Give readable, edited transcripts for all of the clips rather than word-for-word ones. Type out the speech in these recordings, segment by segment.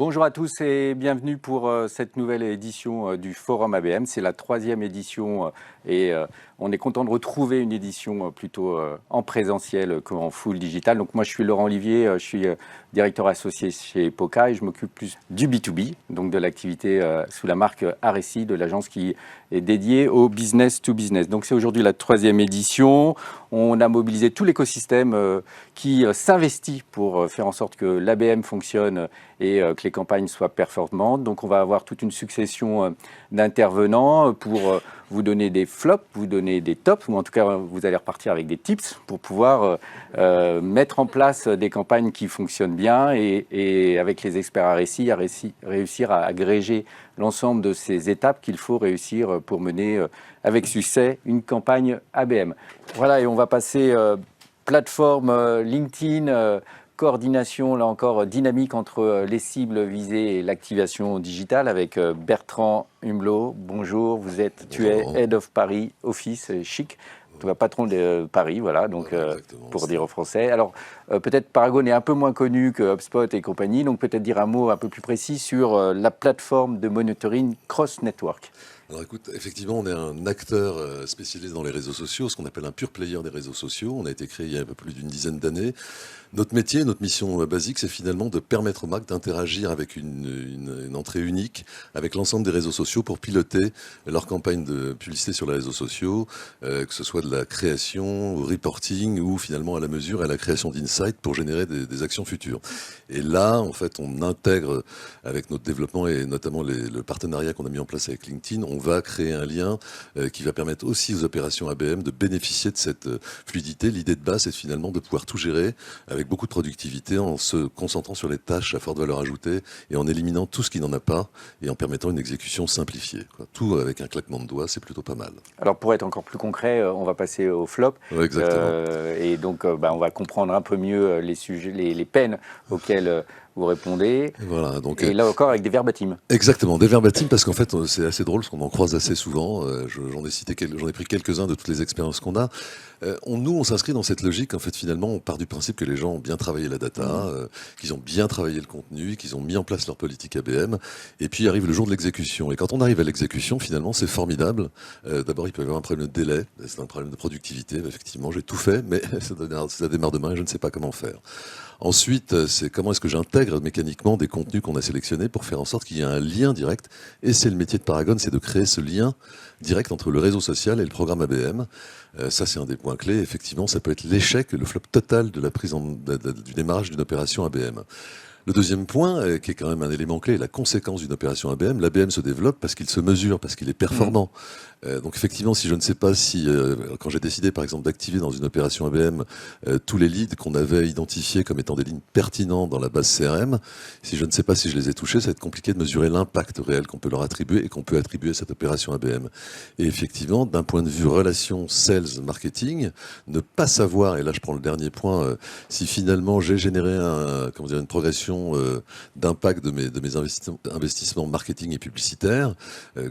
Bonjour à tous et bienvenue pour cette nouvelle édition du Forum ABM. C'est la 3e édition et on est content de retrouver une édition plutôt en présentiel qu'en full digital. Donc moi je suis Laurent Olivier, je suis directeur associé chez POCA et je m'occupe plus du B2B, donc de l'activité sous la marque RSI de l'agence qui est dédiée au business to business. Donc c'est aujourd'hui la 3e édition. On a mobilisé tout l'écosystème qui s'investit pour faire en sorte que l'ABM fonctionne et que les campagnes soient performantes. Donc on va avoir toute une succession d'intervenants pour vous donner des flops, vous donner des tops, ou en tout cas vous allez repartir avec des tips pour pouvoir mettre en place des campagnes qui fonctionnent bien et avec les experts RSI, réussir à agréger l'ensemble de ces étapes qu'il faut réussir pour mener avec succès une campagne ABM. Voilà, et on va passer plateforme LinkedIn, coordination, là encore, dynamique entre les cibles visées et l'activation digitale avec Bertrand Humelot. Bonjour, tu es Head of Paris Office, chic. Tu es patron de Paris, voilà, donc pour dire en français. Alors, peut-être Paragon est un peu moins connu que HubSpot et compagnie, donc peut-être dire un mot un peu plus précis sur la plateforme de monitoring Cross Network. Alors écoute, effectivement, on est un acteur spécialisé dans les réseaux sociaux, ce qu'on appelle un pure player des réseaux sociaux. On a été créé il y a un peu plus d'une dizaine d'années. Notre métier, notre mission basique, c'est finalement de permettre aux marques d'interagir avec une entrée unique avec l'ensemble des réseaux sociaux pour piloter leur campagne de publicité sur les réseaux sociaux, que ce soit de la création, au reporting ou finalement à la mesure et à la création d'insights pour générer des actions futures. Et là, en fait, on intègre avec notre développement et notamment le partenariat qu'on a mis en place avec LinkedIn, on va créer un lien qui va permettre aussi aux opérations ABM de bénéficier de cette fluidité. L'idée de base, c'est finalement de pouvoir tout gérer avec beaucoup de productivité en se concentrant sur les tâches à forte valeur ajoutée et en éliminant tout ce qui n'en a pas et en permettant une exécution simplifiée. Tout avec un claquement de doigts, c'est plutôt pas mal. Alors pour être encore plus concret, on va passer au flop. Ouais, exactement. Et donc on va comprendre un peu mieux les sujets, les peines auxquelles vous répondez. Voilà, donc, et là encore avec des verbatims. Exactement, des verbatims parce qu'en fait c'est assez drôle parce qu'on en croise assez souvent. J'en ai pris quelques-uns de toutes les expériences qu'on a. On s'inscrit dans cette logique. En fait, finalement, on part du principe que les gens ont bien travaillé la data, qu'ils ont bien travaillé le contenu, qu'ils ont mis en place leur politique ABM. Et puis arrive le jour de l'exécution. Et quand on arrive à l'exécution, finalement, c'est formidable. D'abord, il peut y avoir un problème de délai, c'est un problème de productivité. Effectivement, j'ai tout fait, mais ça démarre demain et je ne sais pas comment faire. Ensuite, c'est comment est-ce que j'intègre mécaniquement des contenus qu'on a sélectionnés pour faire en sorte qu'il y ait un lien direct. Et c'est le métier de Paragon, c'est de créer ce lien direct entre le réseau social et le programme ABM. Ça, c'est un des points clés. Effectivement, ça peut être l'échec, le flop total de la du démarrage d'une opération ABM. Le deuxième point, qui est quand même un élément clé, est la conséquence d'une opération ABM. L'ABM se développe parce qu'il se mesure, parce qu'il est performant. Donc effectivement, si je ne sais pas si, quand j'ai décidé par exemple d'activer dans une opération ABM tous les leads qu'on avait identifiés comme étant des lignes pertinentes dans la base CRM, si je ne sais pas si je les ai touchés, ça va être compliqué de mesurer l'impact réel qu'on peut leur attribuer et qu'on peut attribuer à cette opération ABM. Et effectivement, d'un point de vue relation sales marketing, ne pas savoir, et là je prends le dernier point, si finalement j'ai généré une progression d'impact de mes investissements marketing et publicitaires,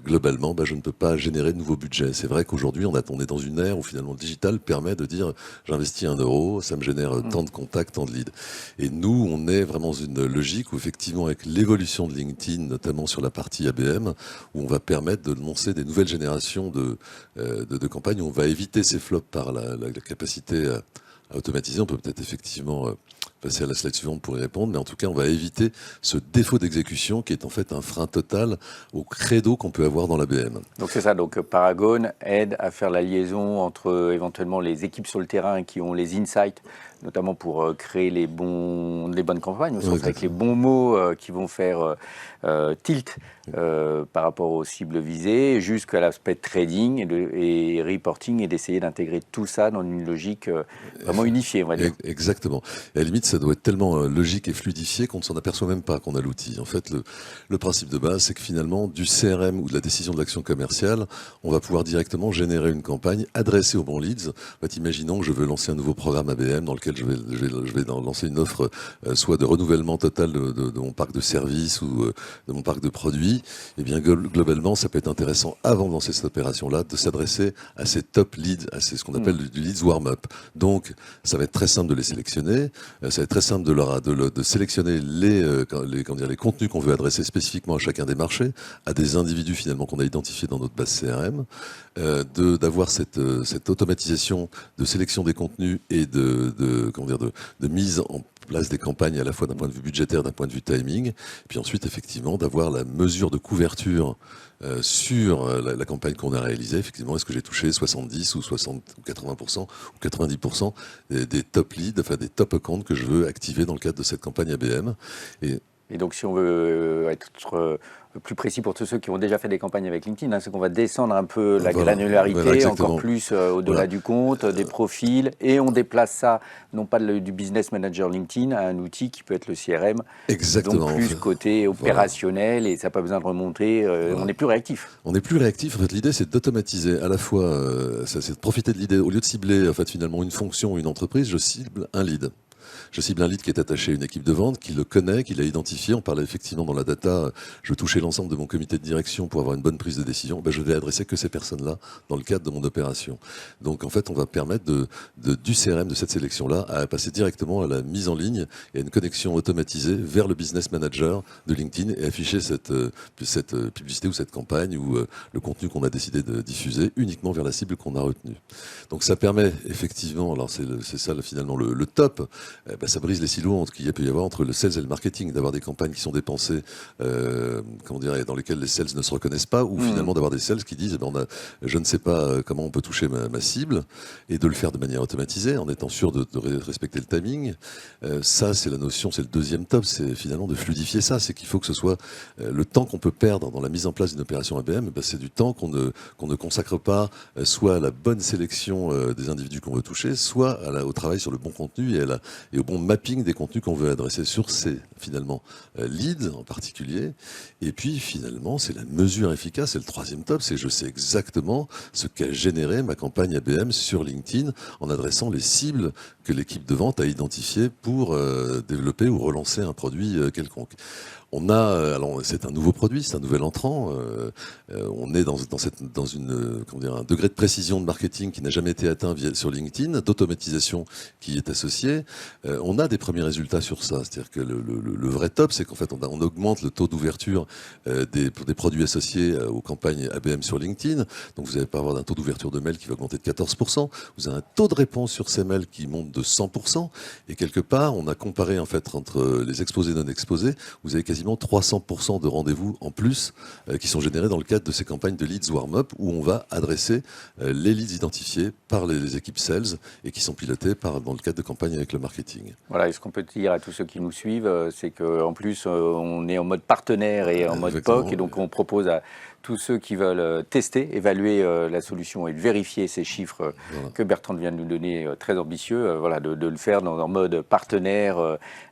globalement, je ne peux pas générer de nouveaux budgets. C'est vrai qu'aujourd'hui, on est dans une ère où finalement le digital permet de dire j'investis 1 euro, ça me génère tant de contacts, tant de leads. Et nous, on est vraiment dans une logique où effectivement, avec l'évolution de LinkedIn, notamment sur la partie ABM, où on va permettre de lancer des nouvelles générations de campagnes, où on va éviter ces flops par la capacité à automatiser. On peut peut-être effectivement passer à la slide suivante pour y répondre, mais en tout cas, on va éviter ce défaut d'exécution qui est en fait un frein total au credo qu'on peut avoir dans l'ABM. Donc c'est ça, donc Paragon aide à faire la liaison entre éventuellement les équipes sur le terrain qui ont les insights, notamment pour créer les bonnes campagnes, au sens avec les bons mots qui vont faire tilt par rapport aux cibles visées, jusqu'à l'aspect trading et reporting, et d'essayer d'intégrer tout ça dans une logique vraiment unifiée, on va dire. Exactement. Et à la limite, ça doit être tellement logique et fluidifié qu'on ne s'en aperçoit même pas qu'on a l'outil. En fait, le principe de base, c'est que finalement, du CRM ou de la décision de l'action commerciale, on va pouvoir directement générer une campagne adressée aux bons leads. En fait, imaginons que je veux lancer un nouveau programme ABM dans lequel laquelle je vais lancer une offre soit de renouvellement total de mon parc de services ou de mon parc de produits, eh bien globalement, ça peut être intéressant avant de lancer cette opération-là de s'adresser à ces top leads, à ce qu'on appelle du leads warm-up. Donc, ça va être très simple de les sélectionner. Ça va être très simple de sélectionner les contenus qu'on veut adresser spécifiquement à chacun des marchés, à des individus finalement qu'on a identifiés dans notre base CRM, d'avoir cette automatisation de sélection des contenus et de mise en place des campagnes à la fois d'un point de vue budgétaire, d'un point de vue timing, et puis ensuite effectivement d'avoir la mesure de couverture sur la campagne qu'on a réalisée. Effectivement, est-ce que j'ai touché 70 ou 60 ou 80% ou 90% des top leads, enfin des top accounts que je veux activer dans le cadre de cette campagne ABM. Et donc, si on veut être plus précis pour tous ceux qui ont déjà fait des campagnes avec LinkedIn, c'est qu'on va descendre un peu la granularité, encore plus au-delà du compte, des profils, et on déplace ça, non pas du business manager LinkedIn, à un outil qui peut être le CRM, Exactement, donc plus côté opérationnel, et ça n'a pas besoin de remonter, on est plus réactif. On est plus réactif. En fait, l'idée, c'est d'automatiser à la fois, c'est de profiter de l'idée, au lieu de cibler en fait, finalement une fonction ou une entreprise, je cible un lead. Je cible un lead qui est attaché à une équipe de vente, qui le connaît, qui l'a identifié. On parlait effectivement dans la data, je touchais l'ensemble de mon comité de direction pour avoir une bonne prise de décision. Je vais adresser que ces personnes-là dans le cadre de mon opération. Donc en fait, on va permettre du CRM, de cette sélection-là, à passer directement à la mise en ligne et à une connexion automatisée vers le business manager de LinkedIn et afficher cette publicité ou cette campagne ou le contenu qu'on a décidé de diffuser uniquement vers la cible qu'on a retenue. Donc ça permet effectivement, alors c'est ça finalement le top, ça brise les silos qu'il peut y avoir entre le sales et le marketing, d'avoir des campagnes qui sont dépensées, dans lesquelles les sales ne se reconnaissent pas, ou finalement d'avoir des sales qui disent je ne sais pas comment on peut toucher ma cible, et de le faire de manière automatisée en étant sûr de respecter le timing. Ça, c'est la notion, c'est le deuxième top, c'est finalement de fluidifier ça. C'est qu'il faut que ce soit le temps qu'on peut perdre dans la mise en place d'une opération ABM, c'est du temps qu'on ne consacre pas soit à la bonne sélection des individus qu'on veut toucher, soit au travail sur le bon contenu et au bon mapping des contenus qu'on veut adresser sur ces, finalement, leads en particulier. Et puis, finalement, c'est la mesure efficace. C'est le troisième top, c'est je sais exactement ce qu'a généré ma campagne ABM sur LinkedIn en adressant les cibles que l'équipe de vente a identifiées pour développer ou relancer un produit quelconque. Alors c'est un nouveau produit, c'est un nouvel entrant. On est dans un degré de précision de marketing qui n'a jamais été atteint sur LinkedIn, d'automatisation qui est associée. On a des premiers résultats sur ça. C'est-à-dire que le vrai top, c'est qu'en fait on augmente le taux d'ouverture des produits associés aux campagnes ABM sur LinkedIn. Donc vous allez pas avoir un taux d'ouverture de mails qui va augmenter de 14%. Vous avez un taux de réponse sur ces mails qui monte de 100%. Et quelque part, on a comparé en fait entre les exposés et non exposés. Vous avez quasiment 300% de rendez-vous en plus qui sont générés dans le cadre de ces campagnes de leads warm-up où on va adresser les leads identifiés par les équipes sales et qui sont pilotées dans le cadre de campagnes avec le marketing. Voilà, et ce qu'on peut dire à tous ceux qui nous suivent, c'est qu'en plus, on est en mode partenaire et en mode POC, et donc on propose à tous ceux qui veulent tester, évaluer la solution et vérifier ces chiffres que Bertrand vient de nous donner, très ambitieux, de le faire en mode partenaire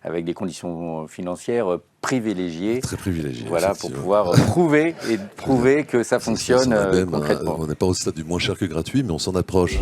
avec des conditions financières privilégiées. Très privilégiées. Voilà, pour pouvoir prouver que ça fonctionne concrètement. On n'est pas au stade du moins cher que gratuit, mais on s'en approche.